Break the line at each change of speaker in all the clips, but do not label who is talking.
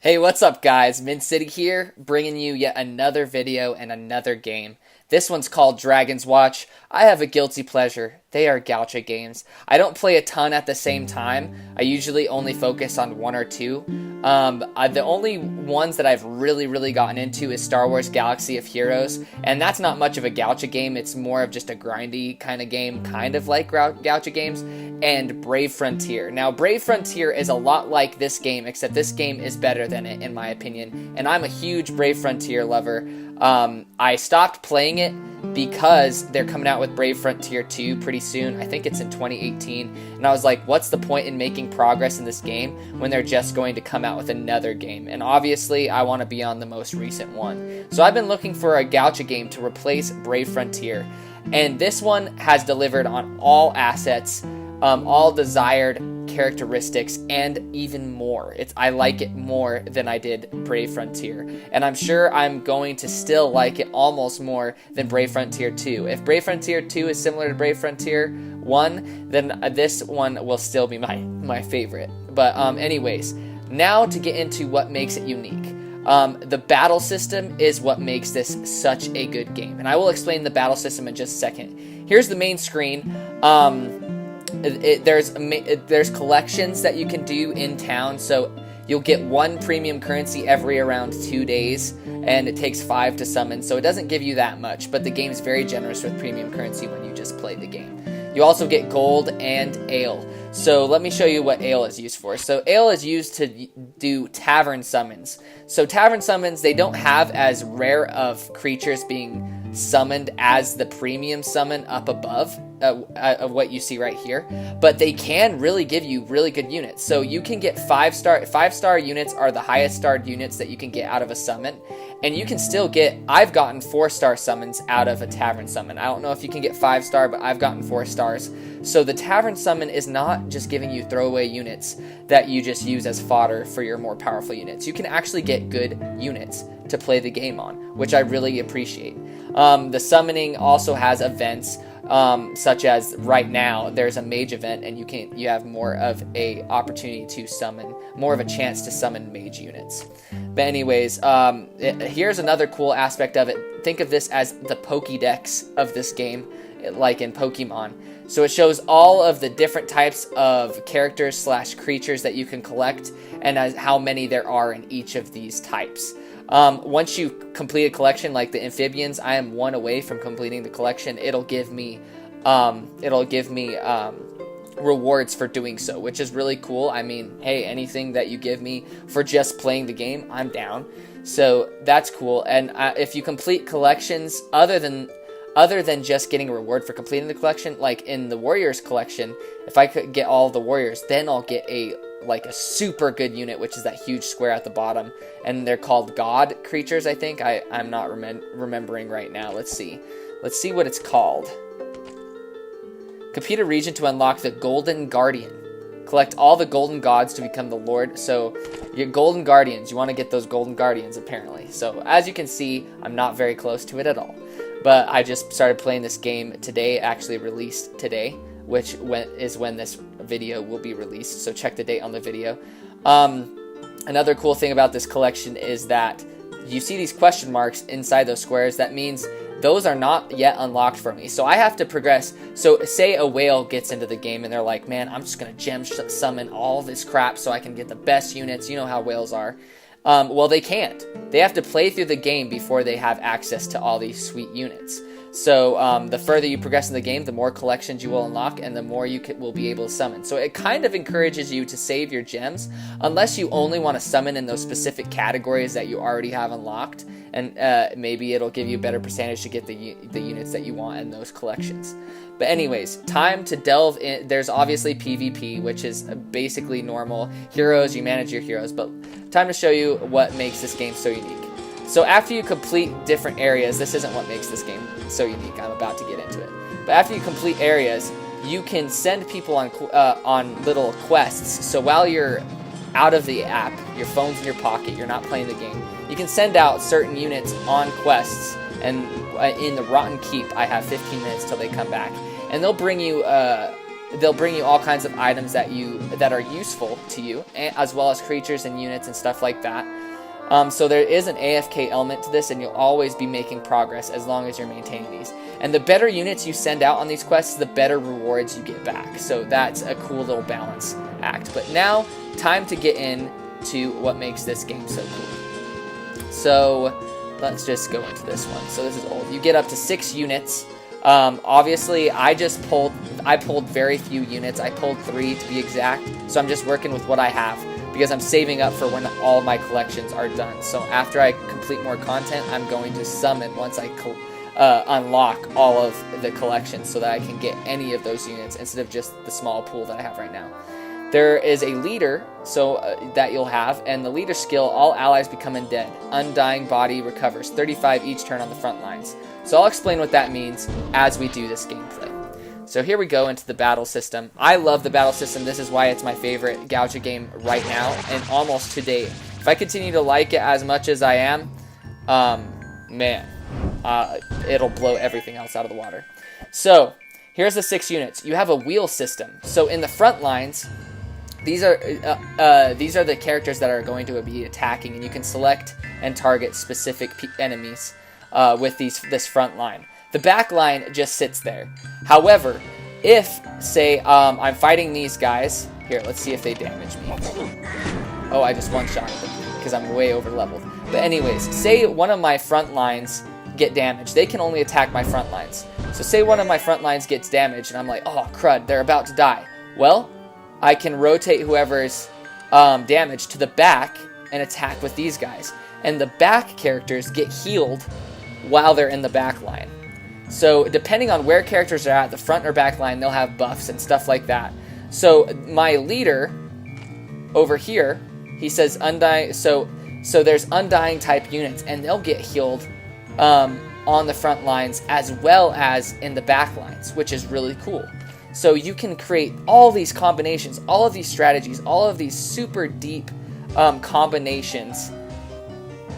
Hey, what's up guys? MintCity here, bringing you yet another video and another game. This one's called Dragon's Watch. I have a guilty pleasure. They are gacha games. I don't play a ton at the same time. I usually only focus on one or two. The only ones that I've really gotten into is Star Wars Galaxy of Heroes, and that's not much of a gacha game. It's more of just a grindy kind of game, kind of like gacha games, and Brave Frontier. Now, Brave Frontier is a lot like this game, except this game is better than it, in my opinion, and I'm a huge Brave Frontier lover. I stopped playing it because they're coming out with Brave Frontier 2 pretty soon. I think it's in 2018. And I was like, what's the point in making progress in this game when they're just going to come out with another game? And obviously, I want to be on the most recent one. So I've been looking for a gacha game to replace Brave Frontier. And this one has delivered on all assets, all desired characteristics, and even more. I like it more than I did Brave Frontier, and I'm sure I'm going to still like it almost more than Brave Frontier 2. If Brave Frontier 2 is similar to Brave Frontier 1, then this one will still be my favorite. But anyways, now to get into what makes it unique. The battle system is what makes this such a good game, and I will explain the battle system in just a second. Here's the main screen. There's collections that you can do in town, so you'll get 1 premium currency every around 2 days, and it takes 5 to summon, so it doesn't give you that much, but the game's very generous with premium currency when you just play the game. You also get gold and ale. So let me show you what ale is used for. So ale is used to do Tavern Summons. So Tavern Summons, they don't have as rare of creatures being summoned as the premium summon up above of what you see right here, but they can really give you really good units. So you can get 5-star units are the highest starred units that you can get out of a summon, and you can still get, I've gotten 4-star summons out of a Tavern Summon. I don't know if you can get 5-star, but I've gotten 4 stars. So the Tavern Summon is not just giving you throwaway units that you just use as fodder for your more powerful units. You can actually get good units to play the game on, which I really appreciate. The summoning also has events, such as right now there's a mage event, and you have more of a opportunity to summon, more of a chance to summon mage units. But anyways, here's another cool aspect of it. Think of this as the Pokédex of this game, like in Pokemon. So it shows all of the different types of characters / creatures that you can collect, and how many there are in each of these types. Once you complete a collection like the amphibians, I am 1 away from completing the collection. It'll give me rewards for doing so, which is really cool. I mean, hey, anything that you give me for just playing the game, I'm down. So that's cool. And if you complete collections other than just getting a reward for completing the collection, like in the Warriors collection, if I could get all the Warriors, then I'll get a super good unit, which is that huge square at the bottom, and they're called god creatures, I think. I'm not remembering right now. Let's see what it's called. Complete a region to unlock the Golden Guardian. Collect all the golden gods to become the lord. So your golden guardians, you want to get those golden guardians apparently. So as you can see, I'm not very close to it at all, but I just started playing this game today, actually released today, which is when this video will be released, so check the date on the video. Another cool thing about this collection is that you see these question marks inside those squares. That means those are not yet unlocked for me, so I have to progress. So say a whale gets into the game and they're like, man, I'm just gonna gem summon all this crap so I can get the best units. You know how whales are. Well, they can't. They have to play through the game before they have access to all these sweet units. So the further you progress in the game, the more collections you will unlock, and the more you will be able to summon. So it kind of encourages you to save your gems, unless you only want to summon in those specific categories that you already have unlocked, and maybe it'll give you a better percentage to get the units that you want in those collections. But anyways, time to delve in. There's obviously PvP, which is basically normal. Heroes, you manage your heroes, but time to show you what makes this game so unique. So after you complete different areas, this isn't what makes this game so unique. I'm about to get into it. But after you complete areas, you can send people on little quests. So while you're out of the app, your phone's in your pocket, you're not playing the game, you can send out certain units on quests. And in the Rotten Keep, I have 15 minutes till they come back. And they'll bring you they'll bring you all kinds of items that are useful to you, as well as creatures and units and stuff like that. So there is an AFK element to this, and you'll always be making progress as long as you're maintaining these. And the better units you send out on these quests, the better rewards you get back. So that's a cool little balance act. But now, time to get into what makes this game so cool. So let's just go into this one. So this is old. You get up to 6 units. Obviously, I pulled very few units. I pulled 3 to be exact. So I'm just working with what I have, because I'm saving up for when all my collections are done. So after I complete more content, I'm going to summon once I unlock all of the collections, so that I can get any of those units instead of just the small pool that I have right now. There is a leader that you'll have, and the leader skill, all allies become undead. Undying body recovers 35 each turn on the front lines. So I'll explain what that means as we do this gameplay. So here we go into the battle system. I love the battle system. This is why it's my favorite Gacha game right now and almost to date. If I continue to like it as much as I am, man, it'll blow everything else out of the water. So here's the 6 units. You have a wheel system. So in the front lines, these are the characters that are going to be attacking, and you can select and target specific enemies with this front line. The back line just sits there. However, if, say, I'm fighting these guys, here, let's see if they damage me. Oh, I just one-shot them because I'm way over leveled. But anyways, say one of my front lines get damaged. They can only attack my front lines. So say one of my front lines gets damaged, and I'm like, oh, crud, they're about to die. Well, I can rotate whoever's damaged to the back and attack with these guys. And the back characters get healed while they're in the back line. So depending on where characters are at, the front or back line, they'll have buffs and stuff like that. So my leader over here, he says undying. So there's undying type units, and they'll get healed on the front lines as well as in the back lines, which is really cool. So you can create all these combinations, all of these strategies, all of these super deep combinations,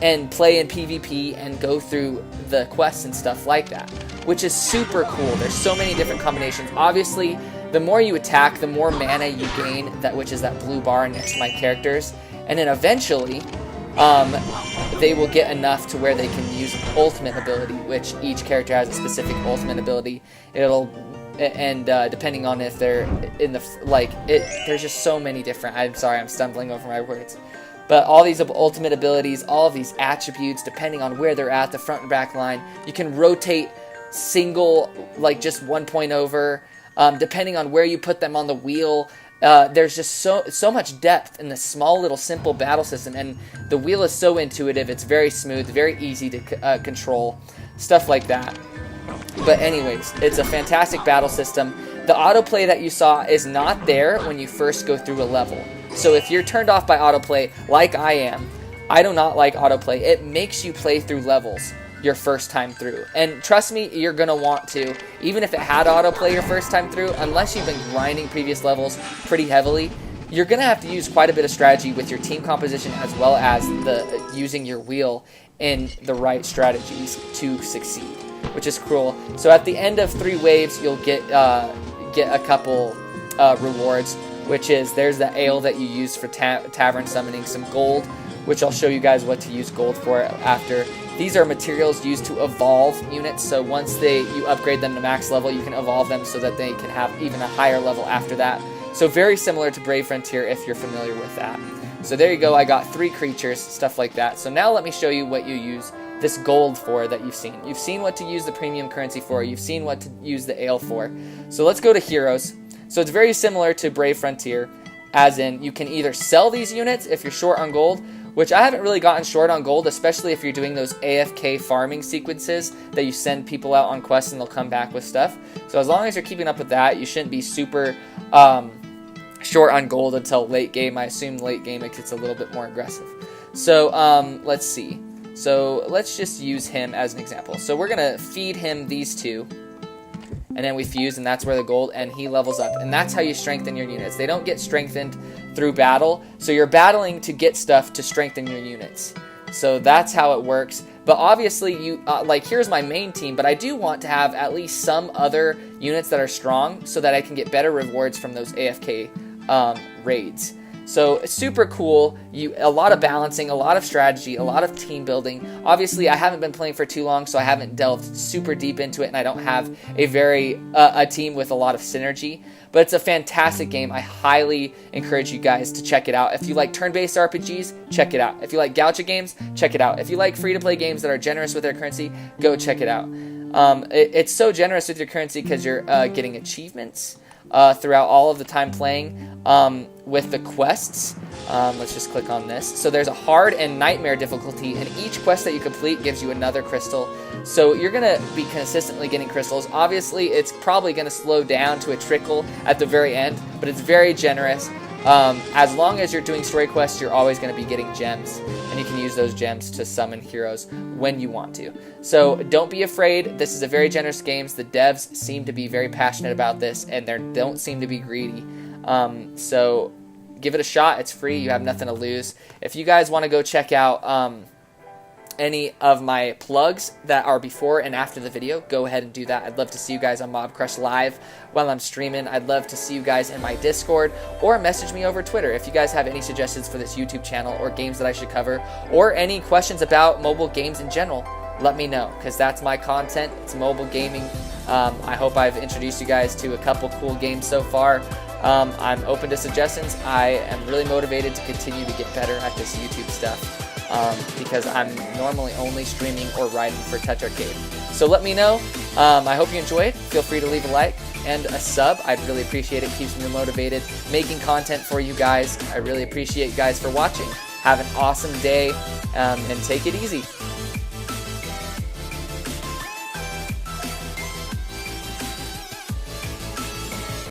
and play in PvP and go through the quests and stuff like that, which is super cool. There's so many different combinations. Obviously, the more you attack, the more mana you gain, which is that blue bar next to my characters. And then eventually, they will get enough to where they can use ultimate ability, which each character has a specific ultimate ability. Depending on if they're in the, there's just so many different, I'm sorry, I'm stumbling over my words. But all these ultimate abilities, all of these attributes, depending on where they're at, the front and back line, you can rotate single, like just 1 point over, depending on where you put them on the wheel. There's just so much depth in this small little simple battle system, and the wheel is so intuitive. It's very smooth, very easy to control, stuff like that. But anyways, it's a fantastic battle system. The autoplay that you saw is not there when you first go through a level. So if you're turned off by autoplay, like I am, I do not like autoplay. It makes you play through levels your first time through. And trust me, you're going to want to. Even if it had autoplay your first time through, unless you've been grinding previous levels pretty heavily, you're going to have to use quite a bit of strategy with your team composition, as well as using your wheel in the right strategies to succeed, which is cool. So at the end of 3 waves, you'll get a couple rewards, which is, there's the ale that you use for tavern summoning, some gold, which I'll show you guys what to use gold for after. These are materials used to evolve units, so once you upgrade them to max level, you can evolve them so that they can have even a higher level after that. So very similar to Brave Frontier if you're familiar with that. So there you go, I got 3 creatures, stuff like that. So now let me show you what you use this gold for that you've seen. You've seen what to use the premium currency for, you've seen what to use the ale for. So let's go to heroes. So it's very similar to Brave Frontier, as in you can either sell these units if you're short on gold, which I haven't really gotten short on gold, especially if you're doing those AFK farming sequences that you send people out on quests and they'll come back with stuff. So as long as you're keeping up with that, you shouldn't be super short on gold until late game. I assume late game it gets a little bit more aggressive. So let's see. So let's just use him as an example. So we're going to feed him these 2. And then we fuse, and that's where the gold, and he levels up. And that's how you strengthen your units. They don't get strengthened through battle, so you're battling to get stuff to strengthen your units. So that's how it works. But obviously, you like, here's my main team, but I do want to have at least some other units that are strong so that I can get better rewards from those AFK raids. So it's super cool. A lot of balancing, a lot of strategy, a lot of team building. Obviously, I haven't been playing for too long, so I haven't delved super deep into it, and I don't have a team with a lot of synergy. But it's a fantastic game. I highly encourage you guys to check it out. If you like turn-based RPGs, check it out. If you like gacha games, check it out. If you like free-to-play games that are generous with their currency, go check it out. It's so generous with your currency because you're getting achievements throughout all of the time playing with the quests. Let's just click on this. So there's a hard and nightmare difficulty, and each quest that you complete gives you another crystal. So you're going to be consistently getting crystals. Obviously, it's probably going to slow down to a trickle at the very end, but it's very generous. As long as you're doing story quests, you're always going to be getting gems, and you can use those gems to summon heroes when you want to. So don't be afraid. This is a very generous game. The devs seem to be very passionate about this, and they don't seem to be greedy. So give it a shot. It's free. You have nothing to lose. If you guys want to go check out any of my plugs that are before and after the video, go ahead and do that. I'd love to see you guys on Mob Crush Live while I'm streaming. I'd love to see you guys in my Discord, or message me over Twitter. If you guys have any suggestions for this YouTube channel, or games that I should cover, or any questions about mobile games in general, let me know, because that's my content. It's mobile gaming. I hope I've introduced you guys to a couple cool games so far. I'm open to suggestions. I am really motivated to continue to get better at this YouTube stuff. Because I'm normally only streaming or writing for Touch Arcade. So let me know. I hope you enjoyed. Feel free to leave a like and a sub. I'd really appreciate it. Keeps me motivated making content for you guys. I really appreciate you guys for watching. Have an awesome day, and take it easy.